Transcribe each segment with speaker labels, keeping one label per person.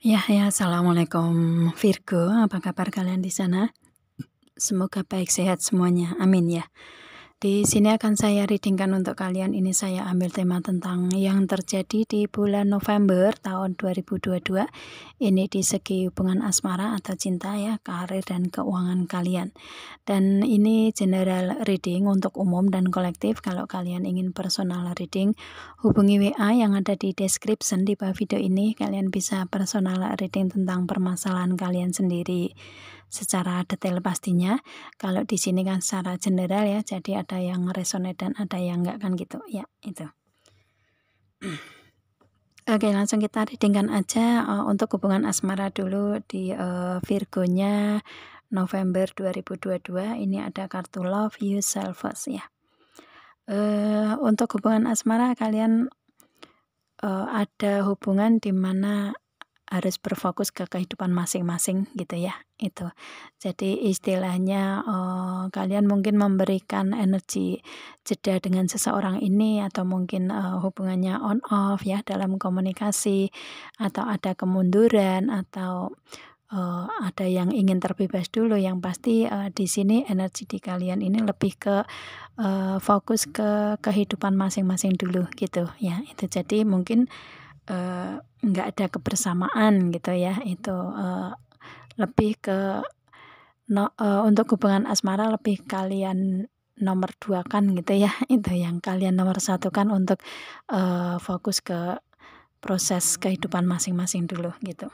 Speaker 1: Assalamualaikum Virgo, apa kabar kalian di sana? Semoga baik sehat semuanya, amin ya. Di sini akan saya readingkan untuk kalian. Ini saya ambil tema tentang yang terjadi di bulan November tahun 2022. Ini di segi hubungan asmara atau cinta ya, karir dan keuangan kalian. Dan ini general reading untuk umum dan kolektif. Kalau kalian ingin personal reading, hubungi WA yang ada di description di bawah video ini. Kalian bisa personal reading tentang permasalahan kalian sendiri secara detail pastinya. Kalau di sini kan secara general ya, jadi ada yang resonate dan ada yang enggak kan gitu ya, itu. Oke, langsung kita readingkan aja untuk hubungan asmara dulu di Virgonya November 2022. Ini ada kartu Love Yourself First ya. Untuk hubungan asmara kalian ada hubungan di mana harus berfokus ke kehidupan masing-masing gitu ya, itu. Jadi istilahnya kalian mungkin memberikan energi jeda dengan seseorang ini atau mungkin hubungannya on off ya dalam komunikasi, atau ada kemunduran atau ada yang ingin terbebas dulu. Yang pasti di sini energi di kalian ini lebih ke fokus ke kehidupan masing-masing dulu gitu ya. Itu jadi mungkin nggak ada kebersamaan gitu ya, itu lebih ke untuk hubungan asmara lebih kalian nomor 2 kan gitu ya, itu yang kalian nomor 1 kan untuk fokus ke proses kehidupan masing-masing dulu gitu.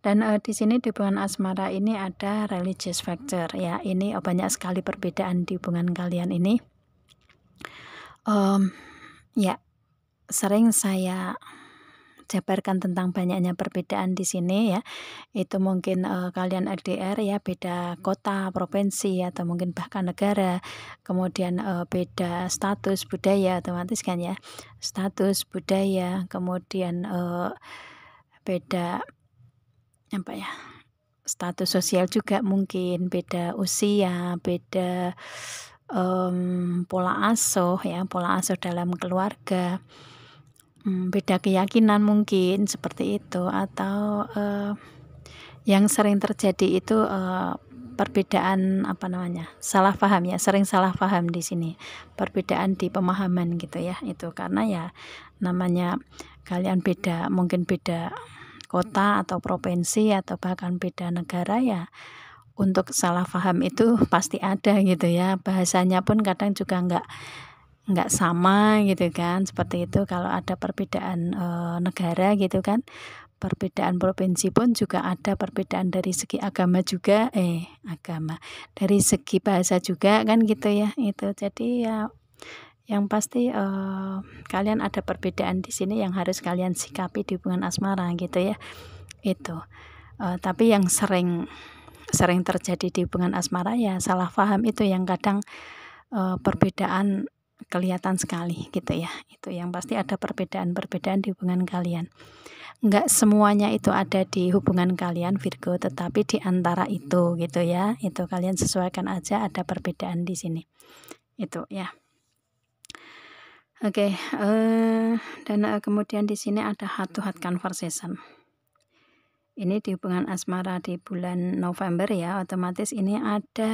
Speaker 1: Dan di sini di hubungan asmara ini ada religious factor ya, ini banyak sekali perbedaan di hubungan kalian ini. Ya, sering saya jabarkan tentang banyaknya perbedaan di sini ya. Itu mungkin kalian LDR ya, beda kota, provinsi, atau mungkin bahkan negara. Kemudian beda status budaya, otomatis kan ya. Status budaya, kemudian beda apa ya? Status sosial juga mungkin, beda usia, beda pola asuh ya, pola asuh dalam keluarga. Beda keyakinan mungkin seperti itu, atau yang sering terjadi itu perbedaan salah paham ya, sering salah paham di sini, perbedaan di pemahaman gitu ya, itu karena ya namanya kalian beda, mungkin beda kota atau provinsi atau bahkan beda negara ya, untuk salah paham itu pasti ada gitu ya. Bahasanya pun kadang juga nggak sama gitu kan, seperti itu. Kalau ada perbedaan negara gitu kan, perbedaan provinsi pun juga ada perbedaan dari segi agama juga, dari segi bahasa juga kan gitu ya, itu. Jadi ya yang pasti kalian ada perbedaan di sini yang harus kalian sikapi di hubungan asmara gitu ya, itu. Tapi yang sering terjadi di hubungan asmara ya salah paham itu yang kadang perbedaan kelihatan sekali gitu ya. Itu yang pasti ada perbedaan-perbedaan di hubungan kalian. Enggak semuanya itu ada di hubungan kalian Virgo, tetapi di antara itu gitu ya. Itu kalian sesuaikan aja, ada perbedaan di sini. Itu ya. Oke, dan kemudian di sini ada heart to heart conversation. Ini di hubungan asmara di bulan November ya, otomatis ini ada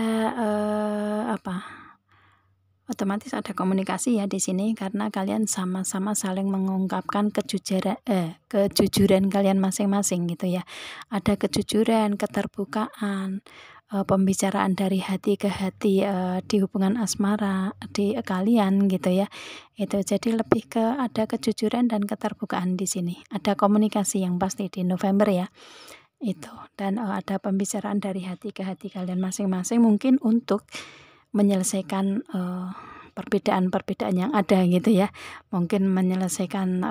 Speaker 1: otomatis ada komunikasi ya di sini, karena kalian sama-sama saling mengungkapkan kejujuran kalian masing-masing gitu ya. Ada kejujuran, keterbukaan, pembicaraan dari hati ke hati di hubungan asmara di kalian gitu ya. Itu jadi lebih ke ada kejujuran dan keterbukaan di sini. Ada komunikasi yang pasti di November ya. Itu, dan ada pembicaraan dari hati ke hati kalian masing-masing, mungkin untuk menyelesaikan perbedaan-perbedaan yang ada gitu ya. Mungkin menyelesaikan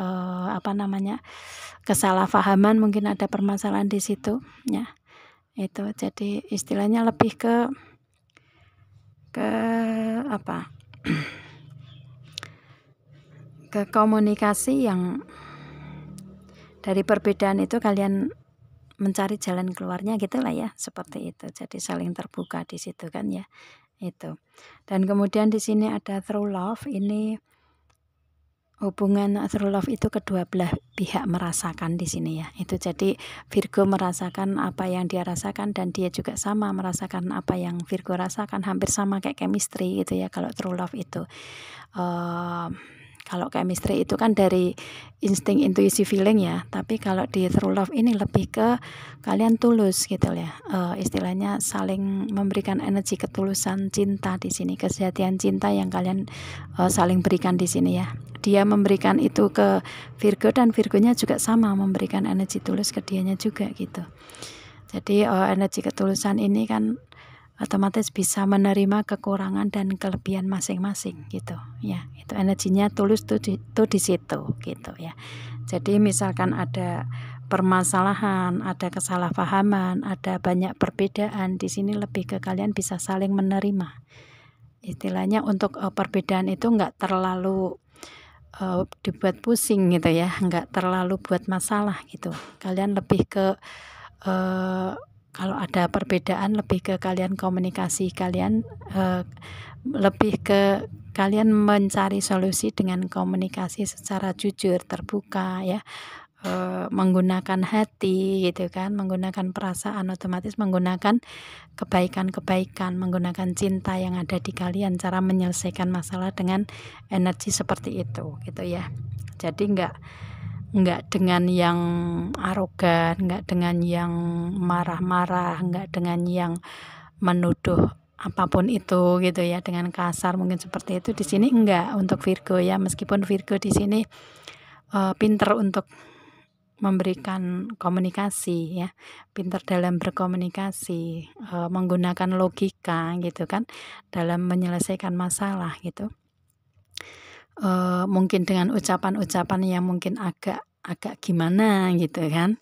Speaker 1: kesalahpahaman, mungkin ada permasalahan di situ ya. Itu jadi istilahnya lebih ke ke komunikasi yang dari perbedaan itu kalian mencari jalan keluarnya gitulah ya, seperti itu. Jadi saling terbuka di situ kan ya, itu. Dan kemudian di sini ada true love. Ini Hubungan true love itu kedua belah pihak merasakan di sini ya. Itu jadi Virgo merasakan apa yang dia rasakan dan dia juga sama merasakan apa yang Virgo rasakan, hampir sama kayak chemistry gitu ya kalau true love itu. Kalau chemistry itu kan dari insting, intuisi, feeling ya. Tapi kalau di true love ini lebih ke kalian tulus gitu ya. Istilahnya saling memberikan energi ketulusan cinta di sini, kesejatian cinta yang kalian saling berikan di sini ya. Dia memberikan itu ke Virgo dan Virgonya juga sama memberikan energi tulus ke dianya juga gitu. Jadi energi ketulusan ini kan otomatis bisa menerima kekurangan dan kelebihan masing-masing gitu ya. Itu energinya tulus tuh di situ gitu ya. Jadi misalkan ada permasalahan, ada kesalahpahaman, ada banyak perbedaan, di sini lebih ke kalian bisa saling menerima. Istilahnya untuk perbedaan itu enggak terlalu dibuat pusing gitu ya, enggak terlalu buat masalah gitu. Kalian lebih ke kalau ada perbedaan lebih ke kalian komunikasi, kalian lebih ke kalian mencari solusi dengan komunikasi secara jujur, terbuka ya, menggunakan hati gitu kan, menggunakan perasaan, otomatis menggunakan kebaikan-kebaikan, menggunakan cinta yang ada di kalian, cara menyelesaikan masalah dengan energi seperti itu gitu ya. Jadi enggak dengan yang arogan, enggak dengan yang marah-marah, enggak dengan yang menuduh apapun itu gitu ya, dengan kasar mungkin seperti itu di sini enggak untuk Virgo ya. Meskipun Virgo di sini pinter untuk memberikan komunikasi ya, pinter dalam berkomunikasi, menggunakan logika gitu kan dalam menyelesaikan masalah gitu. Mungkin dengan ucapan-ucapan yang mungkin agak gimana gitu kan,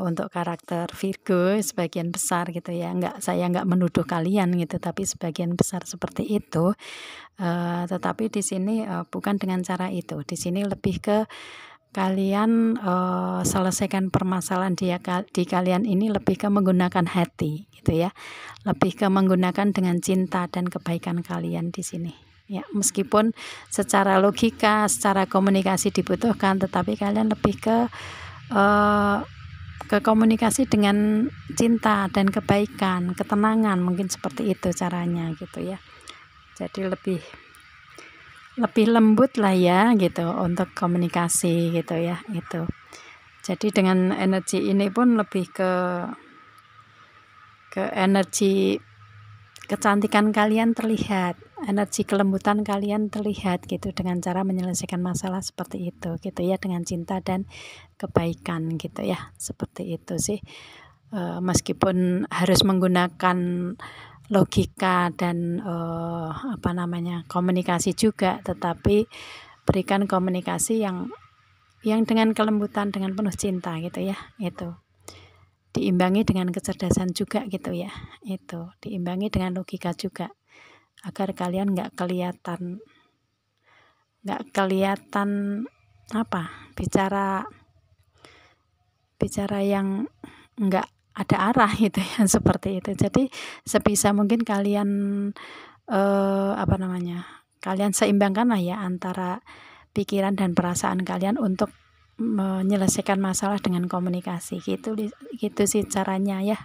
Speaker 1: untuk karakter Virgo sebagian besar gitu ya. Saya enggak menuduh kalian gitu, tapi sebagian besar seperti itu. Tetapi di sini bukan dengan cara itu. Di sini lebih ke kalian selesaikan permasalahan di kalian ini lebih ke menggunakan hati gitu ya. Lebih ke menggunakan dengan cinta dan kebaikan kalian di sini. Ya, meskipun secara logika, secara komunikasi dibutuhkan, tetapi kalian lebih ke komunikasi dengan cinta dan kebaikan, ketenangan, mungkin seperti itu caranya gitu ya. Jadi lebih lembut lah ya gitu untuk komunikasi gitu ya itu. Jadi dengan energi ini pun lebih ke energi kecantikan kalian terlihat, energi kelembutan kalian terlihat gitu dengan cara menyelesaikan masalah seperti itu gitu ya, dengan cinta dan kebaikan gitu ya, seperti itu sih. Meskipun harus menggunakan logika dan komunikasi juga, tetapi berikan komunikasi yang dengan kelembutan, dengan penuh cinta gitu ya, itu. Diimbangi dengan kecerdasan juga gitu ya, itu diimbangi dengan logika juga agar kalian nggak kelihatan bicara yang nggak ada arah gitu ya, seperti itu. Jadi sebisa mungkin kalian kalian seimbangkan lah ya antara pikiran dan perasaan kalian untuk menyelesaikan masalah dengan komunikasi gitu sih caranya ya.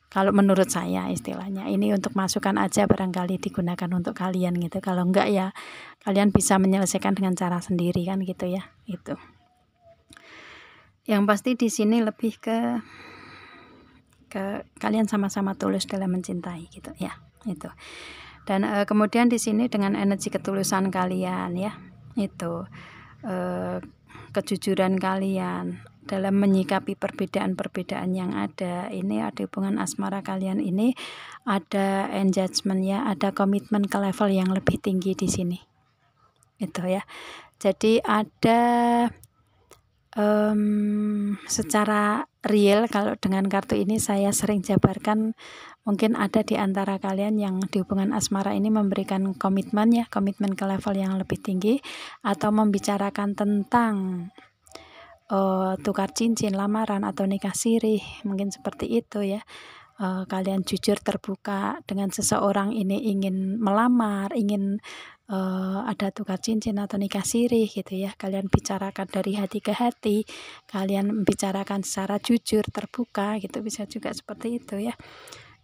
Speaker 1: Kalau menurut saya istilahnya ini untuk masukan aja, barangkali digunakan untuk kalian gitu. Kalau enggak ya kalian bisa menyelesaikan dengan cara sendiri kan gitu ya. Itu. Yang pasti di sini lebih ke kalian sama-sama tulus dalam mencintai gitu ya. Itu. Dan kemudian di sini dengan energi ketulusan kalian ya. Itu kejujuran kalian dalam menyikapi perbedaan-perbedaan yang ada. Ini ada hubungan asmara kalian ini ada engagement ya, ada komitmen ke level yang lebih tinggi di sini. Itu ya. Jadi ada secara real kalau dengan kartu ini saya sering jabarkan, mungkin ada di antara kalian yang di hubungan asmara ini memberikan komitmen ya, komitmen ke level yang lebih tinggi, atau membicarakan tentang tukar cincin, lamaran, atau nikah sirih, mungkin seperti itu ya. Kalian jujur terbuka dengan seseorang ini, ingin melamar, ingin ada tukar cincin atau nikah sirih gitu ya, kalian bicarakan dari hati ke hati, kalian bicarakan secara jujur, terbuka gitu, bisa juga seperti itu ya.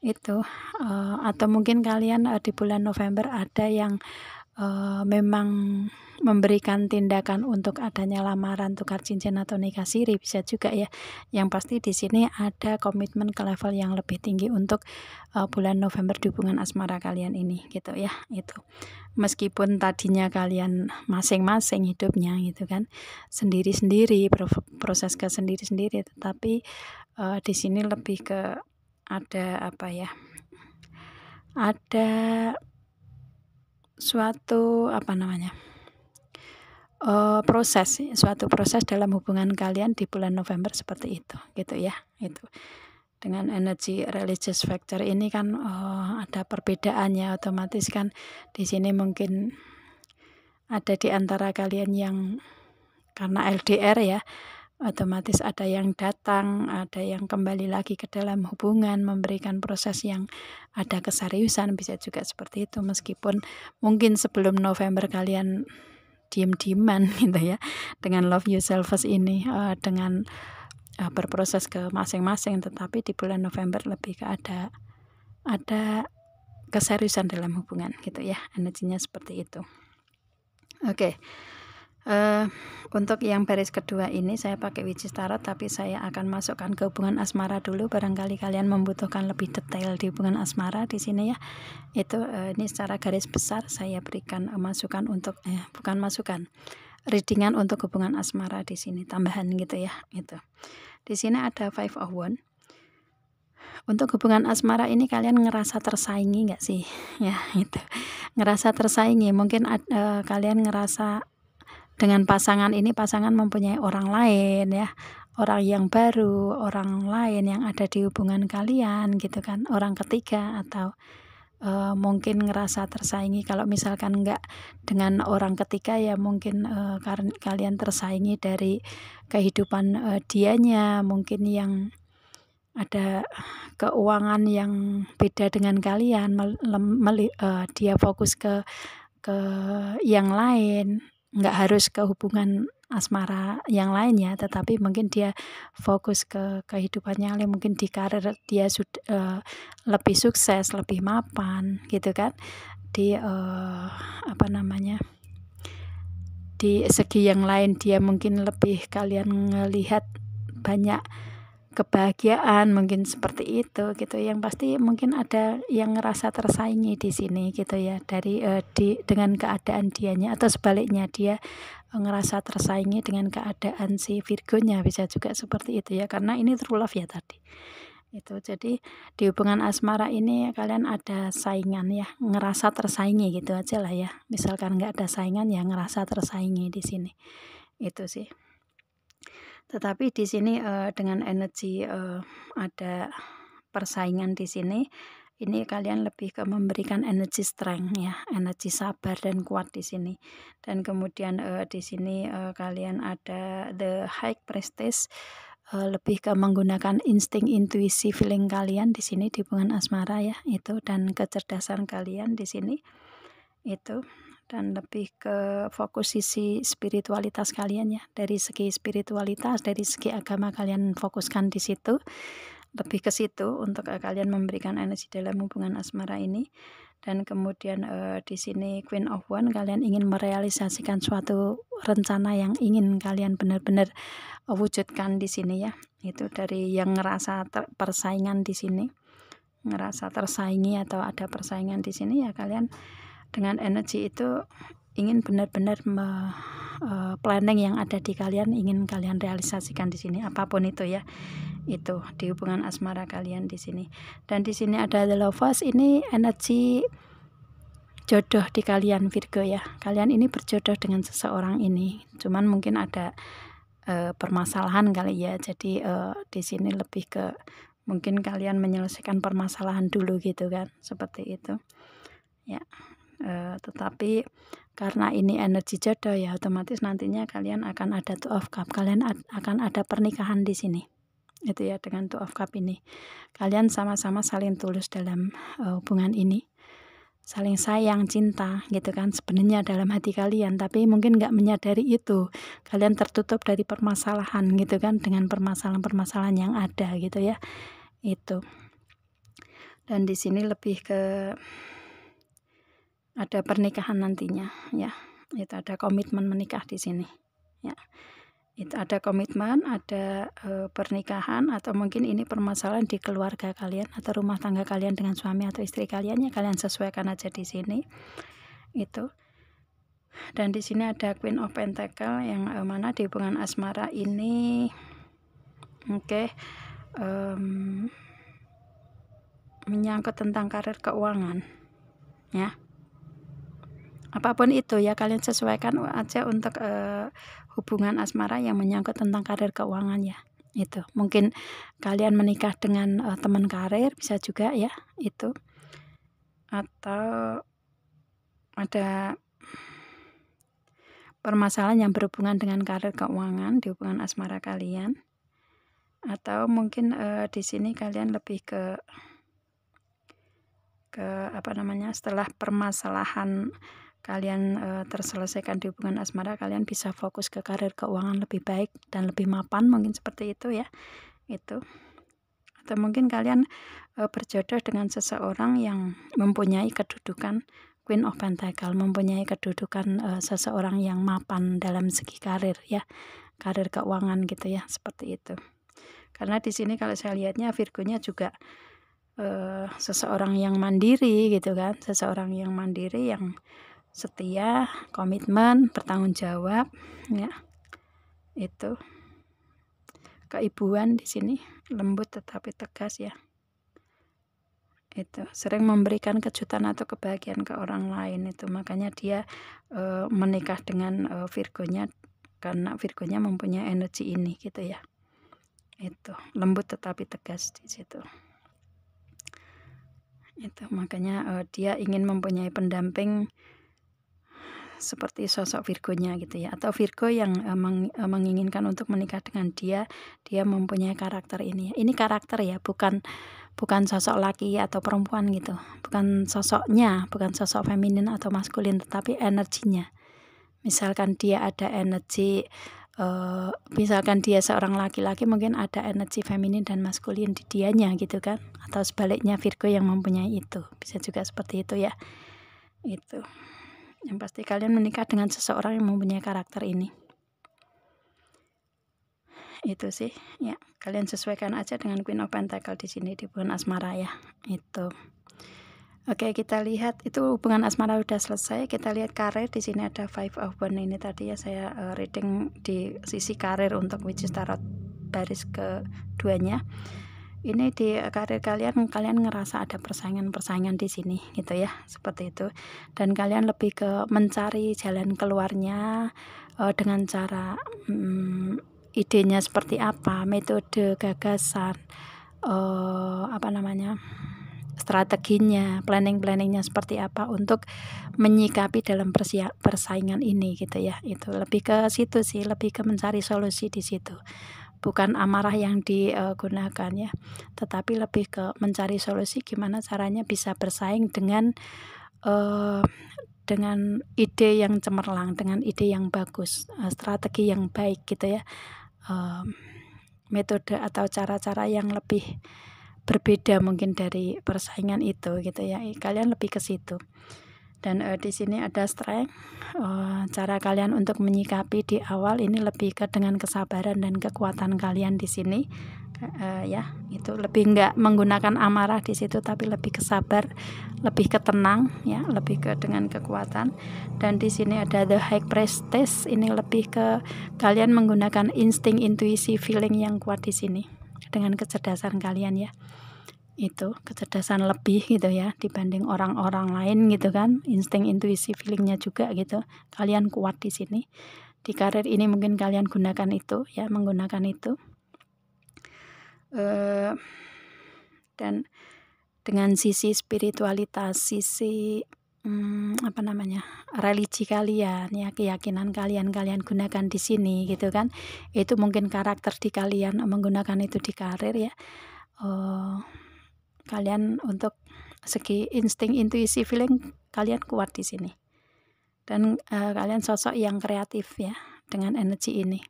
Speaker 1: Itu atau mungkin kalian di bulan November ada yang memang memberikan tindakan untuk adanya lamaran, tukar cincin atau nikah siri, bisa juga ya. Yang pasti di sini ada komitmen ke level yang lebih tinggi untuk bulan November di hubungan asmara kalian ini gitu ya. Itu meskipun tadinya kalian masing-masing hidupnya gitu kan, sendiri-sendiri, proses ke sendiri-sendiri, tetapi di sini lebih ke ada apa ya, ada suatu suatu proses dalam hubungan kalian di bulan November seperti itu gitu ya. Itu dengan energi religious factor ini kan ada perbedaannya, otomatis kan di sini mungkin ada di antara kalian yang karena LDR ya, otomatis ada yang datang, ada yang kembali lagi ke dalam hubungan, memberikan proses yang ada keseriusan, bisa juga seperti itu. Meskipun mungkin sebelum November kalian diem-dieman gitu ya, dengan love yourself first ini, dengan berproses ke masing-masing, tetapi di bulan November lebih ke ada keseriusan dalam hubungan gitu ya, energinya seperti itu. Oke. Untuk yang baris kedua ini saya pakai Witches Tarot, tapi saya akan masukkan ke hubungan asmara dulu, barangkali kalian membutuhkan lebih detail di hubungan asmara di sini ya. Itu ini secara garis besar saya berikan masukan untuk bukan masukan, readingan untuk hubungan asmara di sini, tambahan gitu ya. Itu di sini ada Five of Wands. Untuk hubungan asmara ini kalian ngerasa tersaingi nggak sih ya? Itu ngerasa tersaingi, mungkin kalian ngerasa dengan pasangan ini, pasangan mempunyai orang lain ya, orang yang baru, orang lain yang ada di hubungan kalian gitu kan, orang ketiga, atau mungkin ngerasa tersaingi. Kalau misalkan enggak dengan orang ketiga ya mungkin karena kalian tersaingi dari kehidupan dianya, mungkin yang ada keuangan yang beda dengan kalian, dia fokus ke yang lain, nggak harus ke hubungan asmara yang lainnya, tetapi mungkin dia fokus ke kehidupannya, mungkin di karir dia sudah lebih sukses, lebih mapan gitu kan, di di segi yang lain dia mungkin lebih, kalian ngelihat banyak kebahagiaan, mungkin seperti itu gitu. Yang pasti mungkin ada yang ngerasa tersaingi di sini gitu ya, dari dengan keadaan dianya, atau sebaliknya dia ngerasa tersaingi dengan keadaan si Virgonya, bisa juga seperti itu ya, karena ini true love ya tadi. Itu jadi di hubungan asmara ini kalian ada saingan ya, ngerasa tersaingi gitu aja lah ya. Misalkan nggak ada saingan ya ngerasa tersaingi di sini. Itu sih. Tetapi di sini dengan energi ada persaingan di sini, ini kalian lebih ke memberikan energi strength ya, energi sabar dan kuat di sini. Dan kemudian di sini kalian ada the High Priestess, lebih ke menggunakan insting, intuisi, feeling kalian di sini di hubungan asmara ya, itu, dan kecerdasan kalian di sini itu, dan lebih ke fokus sisi spiritualitas kalian ya, dari segi spiritualitas, dari segi agama kalian fokuskan di situ, lebih ke situ untuk kalian memberikan energi dalam hubungan asmara ini. Dan kemudian di sini Queen of Wands, kalian ingin merealisasikan suatu rencana yang ingin kalian benar-benar wujudkan di sini ya. Itu dari yang ngerasa persaingan di sini, ngerasa tersaingi atau ada persaingan di sini ya, kalian dengan energi itu ingin benar-benar planning yang ada di kalian, ingin kalian realisasikan di sini, apapun itu ya. Itu di hubungan asmara kalian di sini. Dan di sini ada the Lovers, ini energi jodoh di kalian Virgo ya. Kalian ini berjodoh dengan seseorang ini. Cuman mungkin ada permasalahan kali ya. Jadi di sini lebih ke mungkin kalian menyelesaikan permasalahan dulu gitu kan. Seperti itu. Ya. Tetapi karena ini energi jodoh ya, otomatis nantinya kalian akan ada Two of Cup, kalian akan ada pernikahan di sini. Itu ya, dengan Two of Cup ini kalian sama-sama saling tulus dalam hubungan ini, saling sayang, cinta gitu kan sebenarnya dalam hati kalian, tapi mungkin nggak menyadari itu. Kalian tertutup dari permasalahan gitu kan, dengan permasalahan-permasalahan yang ada gitu ya. Itu. Dan di sini lebih ke ada pernikahan nantinya ya. Itu ada komitmen menikah di sini. Ya. Itu ada komitmen, ada pernikahan, atau mungkin ini permasalahan di keluarga kalian atau rumah tangga kalian dengan suami atau istri kalian, ya kalian sesuaikan aja di sini. Itu. Dan di sini ada Queen of Pentacle yang mana di hubungan asmara ini menyangkut tentang karir keuangan ya. Apapun itu ya, kalian sesuaikan aja untuk hubungan asmara yang menyangkut tentang karir keuangan ya. Itu mungkin kalian menikah dengan teman karir, bisa juga ya itu, atau ada permasalahan yang berhubungan dengan karir keuangan di hubungan asmara kalian, atau mungkin di sini kalian lebih ke setelah permasalahan kalian terselesaikan di hubungan asmara, kalian bisa fokus ke karir keuangan lebih baik dan lebih mapan, mungkin seperti itu ya. Itu. Atau mungkin kalian berjodoh dengan seseorang yang mempunyai kedudukan Queen of Pentacle, mempunyai kedudukan seseorang yang mapan dalam segi karir ya, karir keuangan gitu ya, seperti itu. Karena di sini kalau saya lihatnya Virgonya juga seseorang yang mandiri gitu kan, seseorang yang mandiri, yang setia, komitmen, bertanggung jawab ya. Itu keibuan di sini, lembut tetapi tegas ya. Itu sering memberikan kejutan atau kebahagiaan ke orang lain, itu makanya dia menikah dengan Virgonya, karena Virgonya mempunyai energi ini gitu ya. Itu lembut tetapi tegas di situ. Itu makanya dia ingin mempunyai pendamping seperti sosok Virgonya gitu ya, atau Virgo yang menginginkan untuk menikah dengan dia mempunyai karakter ini. Ini karakter ya, bukan sosok laki atau perempuan gitu, bukan sosoknya, bukan sosok feminin atau maskulin, tetapi energinya. Misalkan dia ada energi misalkan dia seorang laki-laki, mungkin ada energi feminin dan maskulin di dianya gitu kan, atau sebaliknya Virgo yang mempunyai itu, bisa juga seperti itu ya. Itu yang pasti kalian menikah dengan seseorang yang mempunyai karakter ini. Itu sih ya, kalian sesuaikan aja dengan Queen of Pentacle di sini di hubungan asmara ya. Itu. Oke, kita lihat itu hubungan asmara udah selesai. Kita lihat karir, di sini ada Five of Wands. Ini tadi ya saya reading di sisi karir untuk which is tarot baris keduanya. Ini di karir kalian ngerasa ada persaingan di sini gitu ya, seperti itu. Dan kalian lebih ke mencari jalan keluarnya dengan cara idenya seperti apa, metode, gagasan, strateginya, planningnya seperti apa untuk menyikapi dalam persaingan ini gitu ya. Itu lebih ke situ sih, lebih ke mencari solusi di situ. Bukan amarah yang digunakan ya, tetapi lebih ke mencari solusi gimana caranya bisa bersaing dengan ide yang cemerlang, dengan ide yang bagus, strategi yang baik gitu ya, metode atau cara-cara yang lebih berbeda mungkin dari persaingan itu gitu ya. Kalian lebih ke situ. Dan di sini ada strength, cara kalian untuk menyikapi di awal ini lebih ke dengan kesabaran dan kekuatan kalian di sini ya. Itu lebih enggak menggunakan amarah di situ, tapi lebih ke sabar, lebih ke tenang ya, lebih ke dengan kekuatan. Dan di sini ada the High Priestess, ini lebih ke kalian menggunakan insting, intuisi, feeling yang kuat di sini dengan kecerdasan kalian ya. Itu kecerdasan lebih gitu ya dibanding orang-orang lain gitu kan, insting, intuisi, feelingnya juga gitu, kalian kuat di sini. Di karir ini mungkin kalian gunakan itu ya, menggunakan itu dan dengan sisi spiritualitas, sisi religi kalian ya, keyakinan kalian gunakan di sini gitu kan. Itu mungkin karakter di kalian menggunakan itu di karir ya. kalian untuk segi insting, intuisi, feeling kalian kuat di sini. Dan kalian sosok yang kreatif ya dengan energi ini.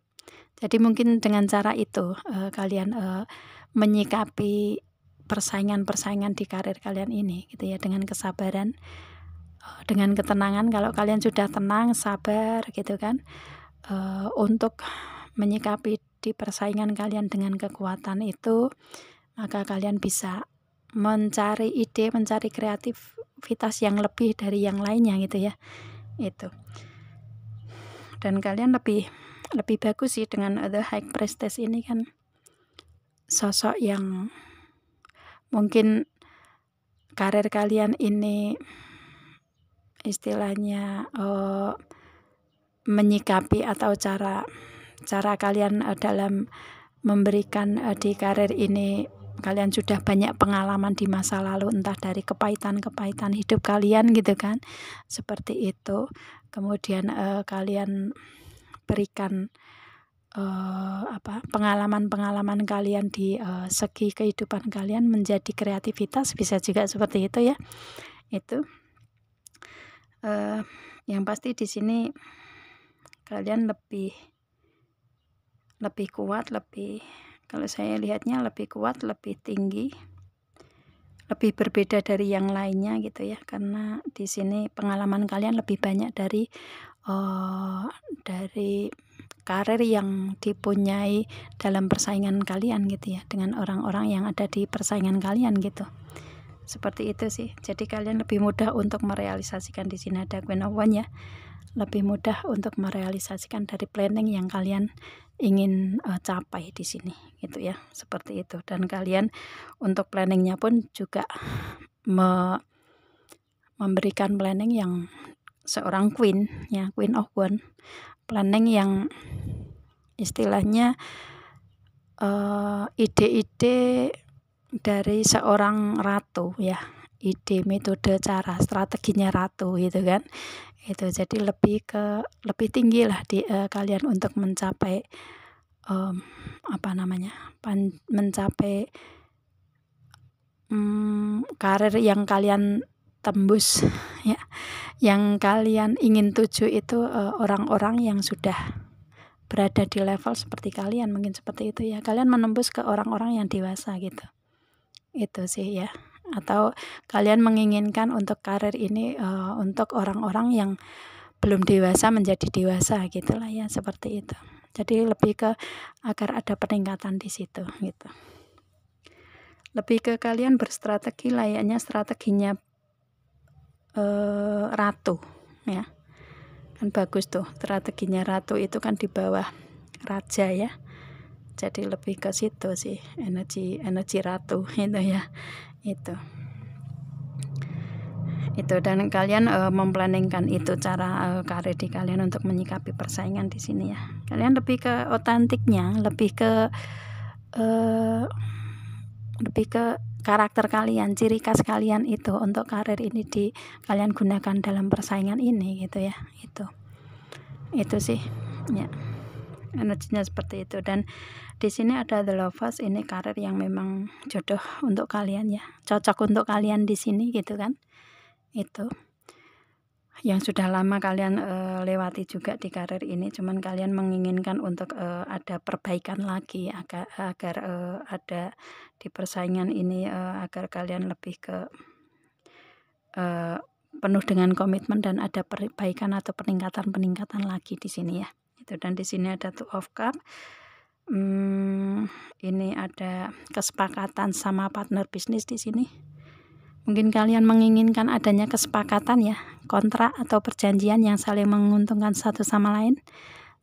Speaker 1: Jadi mungkin dengan cara itu kalian menyikapi persaingan-persaingan di karir kalian ini gitu ya, dengan kesabaran, dengan ketenangan. Kalau kalian sudah tenang, sabar gitu kan, untuk menyikapi di persaingan kalian dengan kekuatan itu, maka kalian bisa mencari ide, mencari kreativitas yang lebih dari yang lainnya gitu ya. Itu. Dan kalian lebih bagus sih dengan The High Priestess ini kan, sosok yang mungkin karir kalian ini istilahnya menyikapi atau cara kalian dalam memberikan di karir ini, kalian sudah banyak pengalaman di masa lalu, entah dari kepahitan hidup kalian gitu kan, seperti itu. Kemudian kalian berikan pengalaman kalian di segi kehidupan kalian menjadi kreativitas, bisa juga seperti itu ya. Itu yang pasti di sini kalian lebih kuat, kalau saya lihatnya lebih kuat, lebih tinggi, lebih berbeda dari yang lainnya gitu ya, karena di sini pengalaman kalian lebih banyak dari karir yang dipunyai dalam persaingan kalian gitu ya, dengan orang-orang yang ada di persaingan kalian gitu. Seperti itu sih. Jadi kalian lebih mudah untuk merealisasikan, di sini ada Queen of Wands ya. Lebih mudah untuk merealisasikan dari planning yang kalian ingin capai di sini gitu ya, seperti itu. Dan kalian untuk planningnya pun juga memberikan planning yang seorang queen ya, Queen of Wands, planning yang istilahnya ide-ide dari seorang ratu ya, ide, metode, cara, strateginya ratu gitu kan. Itu jadi lebih tinggi lah di kalian untuk mencapai mencapai karir yang kalian tembus ya, yang kalian ingin tuju itu orang-orang yang sudah berada di level seperti kalian, mungkin seperti itu ya. Kalian menembus ke orang-orang yang dewasa gitu. Itu sih ya. Atau kalian menginginkan untuk karir ini untuk orang-orang yang belum dewasa menjadi dewasa gitulah ya, seperti itu. Jadi lebih ke agar ada peningkatan di situ gitu. Lebih ke kalian berstrategi layaknya strateginya ratu ya. Kan bagus tuh, strateginya ratu itu kan di bawah raja ya. Jadi lebih ke situ sih, energi ratu itu ya. Itu dan kalian memplanningkan itu cara karir di kalian untuk menyikapi persaingan di sini ya. Kalian lebih ke otentiknya, lebih ke karakter kalian, ciri khas kalian itu untuk karir ini kalian gunakan dalam persaingan ini gitu ya. Itu sih ya, energinya seperti itu. Dan di sini ada The Lovers, ini karir yang memang jodoh untuk kalian ya, cocok untuk kalian di sini gitu kan. Itu yang sudah lama kalian lewati juga di karir ini, cuman kalian menginginkan untuk ada perbaikan lagi agar ada di persaingan ini, agar kalian lebih ke penuh dengan komitmen dan ada perbaikan atau peningkatan lagi di sini ya. Itu. Dan di sini ada Two of Cups. Ini ada kesepakatan sama partner bisnis di sini. Mungkin kalian menginginkan adanya kesepakatan ya, kontrak atau perjanjian yang saling menguntungkan satu sama lain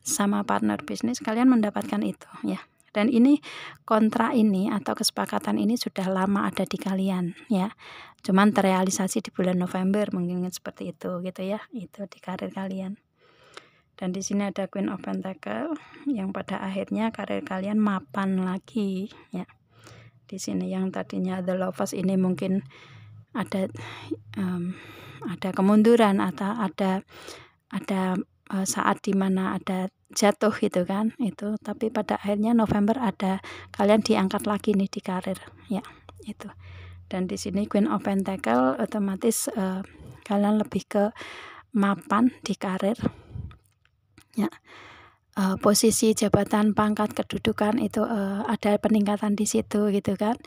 Speaker 1: sama partner bisnis, kalian mendapatkan itu ya. Dan ini kontrak ini atau kesepakatan ini sudah lama ada di kalian ya. Cuman terrealisasi di bulan November, mungkin seperti itu gitu ya. Itu di karir kalian. Dan di sini ada Queen of Pentacles yang pada akhirnya karir kalian mapan lagi ya. Di sini yang tadinya The Lovers ini mungkin ada kemunduran atau ada saat dimana ada jatuh gitu kan, itu. Tapi pada akhirnya November ada kalian diangkat lagi nih di karir ya. Itu Dan di sini Queen of Pentacle otomatis kalian lebih ke mapan di karir ya. Posisi jabatan, pangkat, kedudukan itu ada peningkatan di situ gitu kan.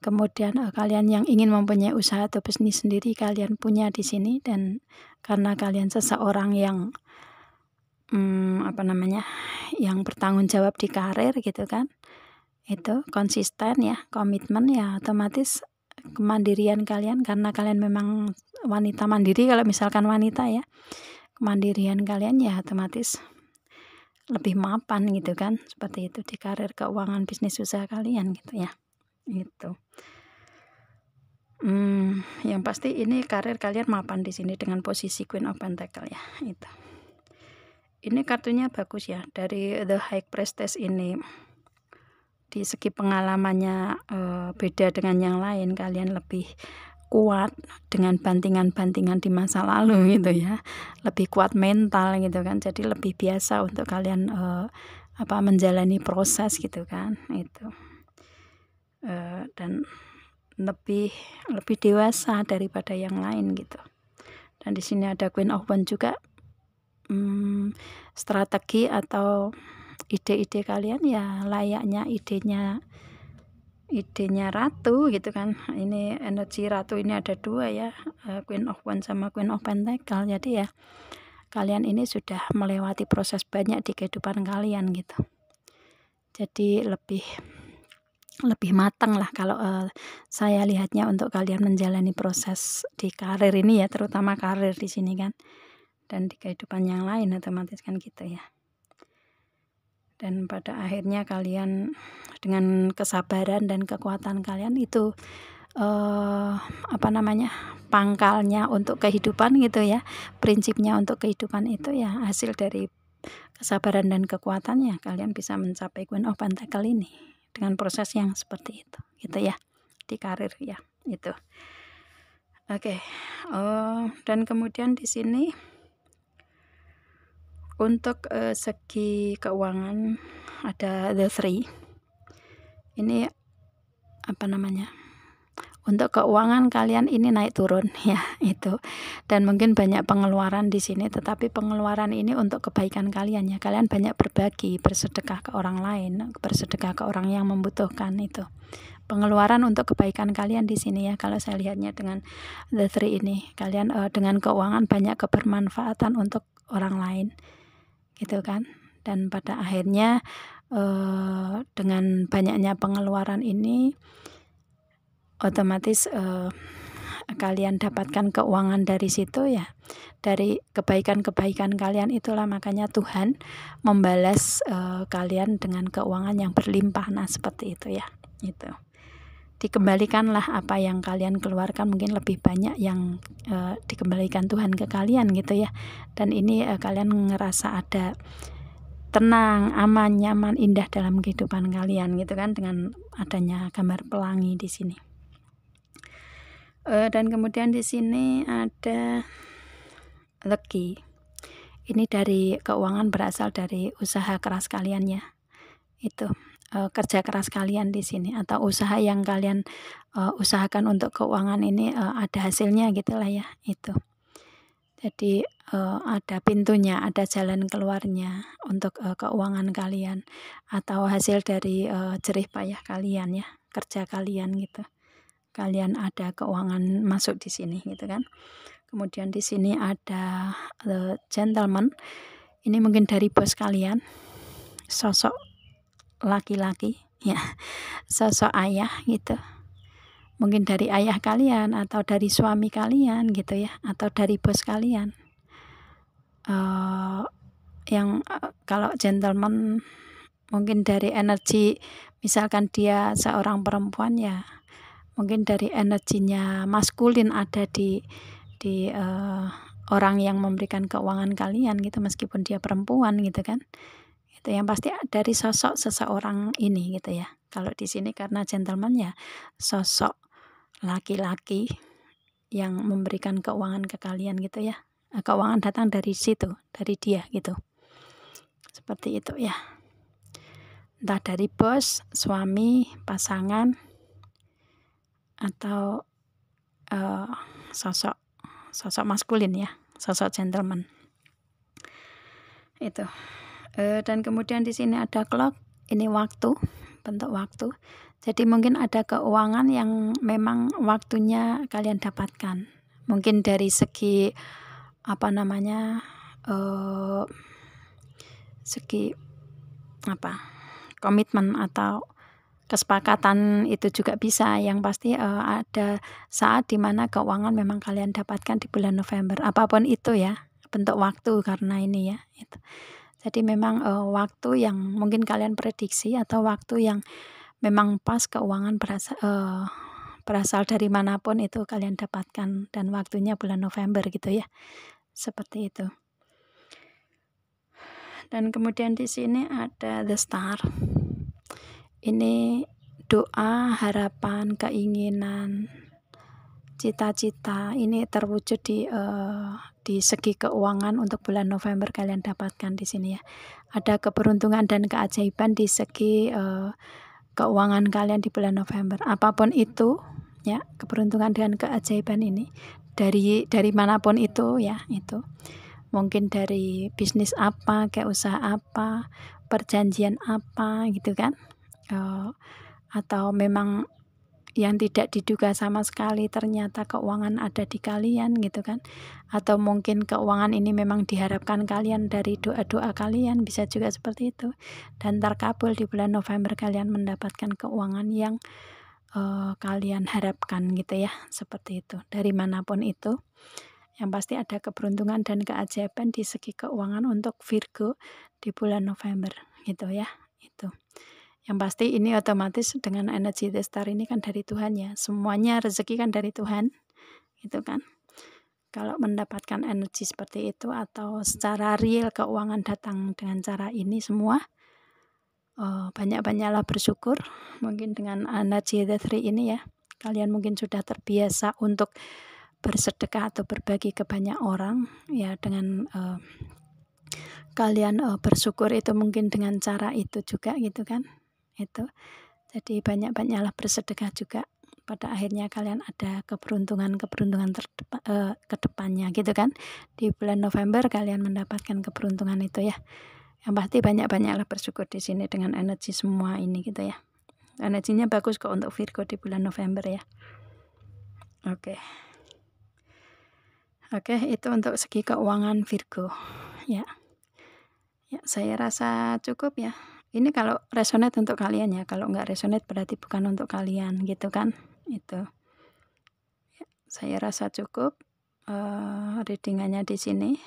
Speaker 1: Kemudian kalian yang ingin mempunyai usaha atau bisnis sendiri kalian punya di sini, dan karena kalian seseorang yang yang bertanggung jawab di karir gitu kan, itu konsisten ya, komitmen ya, otomatis kemandirian kalian, karena kalian memang wanita mandiri, kalau misalkan wanita ya, kemandirian kalian ya otomatis lebih mapan gitu kan, seperti itu di karir, keuangan, bisnis, usaha kalian gitu ya, gitu. Yang pasti ini karir kalian mapan di sini dengan posisi Queen of Pentacle ya, itu. Ini kartunya bagus ya, dari The High Priestess ini di segi pengalamannya beda dengan yang lain, kalian lebih kuat dengan bantingan-bantingan di masa lalu gitu ya, lebih kuat mental gitu kan, jadi lebih biasa untuk kalian menjalani proses gitu kan, itu dan lebih dewasa daripada yang lain gitu. Dan di sini ada Queen of Wands juga, strategi atau ide-ide kalian ya layaknya idenya ratu gitu kan. Ini energi ratu ini ada dua ya, Queen of Wands sama Queen of Pentacle. Jadi ya kalian ini sudah melewati proses banyak di kehidupan kalian gitu. Jadi lebih matang lah kalau saya lihatnya untuk kalian menjalani proses di karir ini ya, terutama karir di sini kan. Dan di kehidupan yang lain otomatis kan gitu ya. Dan pada akhirnya kalian dengan kesabaran dan kekuatan kalian itu pangkalnya untuk kehidupan gitu ya, prinsipnya untuk kehidupan itu ya hasil dari kesabaran dan kekuatannya kalian bisa mencapai Queen of Pentacle ini dengan proses yang seperti itu gitu ya, di karir ya itu. Oke. Dan kemudian di sini untuk segi keuangan ada The Three. Ini untuk keuangan kalian ini naik turun ya itu, dan mungkin banyak pengeluaran di sini, tetapi pengeluaran ini untuk kebaikan kalian ya, kalian banyak berbagi, bersedekah ke orang lain, bersedekah ke orang yang membutuhkan, itu pengeluaran untuk kebaikan kalian di sini ya. Kalau saya lihatnya dengan The Three ini, kalian dengan keuangan banyak kebermanfaatan untuk orang lain gitu kan. Dan pada akhirnya dengan banyaknya pengeluaran ini otomatis kalian dapatkan keuangan dari situ ya, dari kebaikan-kebaikan kalian itulah makanya Tuhan membalas kalian dengan keuangan yang berlimpah. Nah seperti itu ya, itu dikembalikanlah apa yang kalian keluarkan, mungkin lebih banyak yang dikembalikan Tuhan ke kalian gitu ya. Dan ini kalian ngerasa ada tenang, aman, nyaman, indah dalam kehidupan kalian gitu kan, dengan adanya gambar pelangi di sini. Dan kemudian di sini ada Lucky. Ini dari keuangan berasal dari usaha keras kalian ya. Itu kerja keras kalian di sini, atau usaha yang kalian usahakan untuk keuangan ini ada hasilnya gitulah ya, itu. Jadi ada pintunya, ada jalan keluarnya untuk keuangan kalian, atau hasil dari jerih payah kalian ya, kerja kalian gitu. Kalian ada keuangan masuk di sini gitu kan. Kemudian di sini ada The Gentleman. Ini mungkin dari bos kalian, sosok laki-laki ya, sosok ayah gitu. Mungkin dari ayah kalian atau dari suami kalian gitu ya, atau dari bos kalian. Yang kalau gentleman mungkin dari energi, misalkan dia seorang perempuan ya, mungkin dari energinya maskulin ada di orang yang memberikan keuangan kalian gitu, meskipun dia perempuan gitu kan. Itu yang pasti dari sosok seseorang ini gitu ya. Kalau di sini karena gentleman ya sosok laki-laki yang memberikan keuangan ke kalian gitu ya. Keuangan datang dari situ, dari dia gitu. Seperti itu ya. Entah dari bos, suami, pasangan, atau uh, sosok sosok maskulin ya, sosok gentleman itu. Dan kemudian di sini ada clock, ini waktu, bentuk waktu. Jadi mungkin ada keuangan yang memang waktunya kalian dapatkan. Mungkin dari segi apa namanya, segi apa, komitmen atau kesepakatan itu juga bisa. Yang pasti ada saat dimana keuangan memang kalian dapatkan di bulan November, apapun itu ya, bentuk waktu karena ini ya itu. Jadi memang waktu yang mungkin kalian prediksi atau waktu yang memang pas keuangan berasal dari manapun itu kalian dapatkan, dan waktunya bulan November gitu ya, seperti itu. Dan kemudian di sini ada the star. Ini doa, harapan, keinginan, cita-cita ini terwujud di segi keuangan untuk bulan November kalian dapatkan di sini ya. Ada keberuntungan dan keajaiban di segi keuangan kalian di bulan November. Apapun itu ya, keberuntungan dan keajaiban ini dari manapun itu ya, itu. Mungkin dari bisnis apa, kayak usaha apa, perjanjian apa gitu kan. Atau memang yang tidak diduga sama sekali ternyata keuangan ada di kalian gitu kan, atau mungkin keuangan ini memang diharapkan kalian dari doa-doa kalian, bisa juga seperti itu, dan terkabul di bulan November kalian mendapatkan keuangan yang kalian harapkan gitu ya, seperti itu. Dari manapun itu, yang pasti ada keberuntungan dan keajaiban di segi keuangan untuk Virgo di bulan November gitu ya, itu. Yang pasti ini otomatis dengan energi The Star ini kan dari Tuhan ya. Semuanya rezeki kan dari Tuhan, gitu kan. Kalau mendapatkan energi seperti itu atau secara real keuangan datang dengan cara ini semua, banyak-banyaklah bersyukur. Mungkin dengan energi The Three ini ya, kalian mungkin sudah terbiasa untuk bersedekah atau berbagi ke banyak orang ya, dengan kalian bersyukur itu mungkin dengan cara itu juga gitu kan. Itu jadi banyak-banyaklah bersedekah juga, pada akhirnya kalian ada keberuntungan ke depannya gitu kan. Di bulan November kalian mendapatkan keberuntungan itu ya. Yang pasti banyak-banyaklah bersyukur di sini dengan energi semua ini gitu ya. Energinya bagus kok untuk Virgo di bulan November ya. Oke, itu untuk segi keuangan Virgo ya. Ya, saya rasa cukup ya. Ini kalau resonate untuk kalian ya, kalau nggak resonate berarti bukan untuk kalian gitu kan. Itu ya, saya rasa cukup readingannya di sini.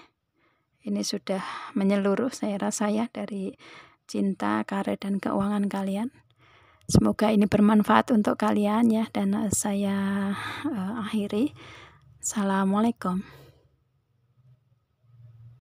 Speaker 1: Ini sudah menyeluruh saya rasa ya, dari cinta, karir, dan keuangan kalian. Semoga ini bermanfaat untuk kalian ya, dan saya akhiri. Assalamualaikum.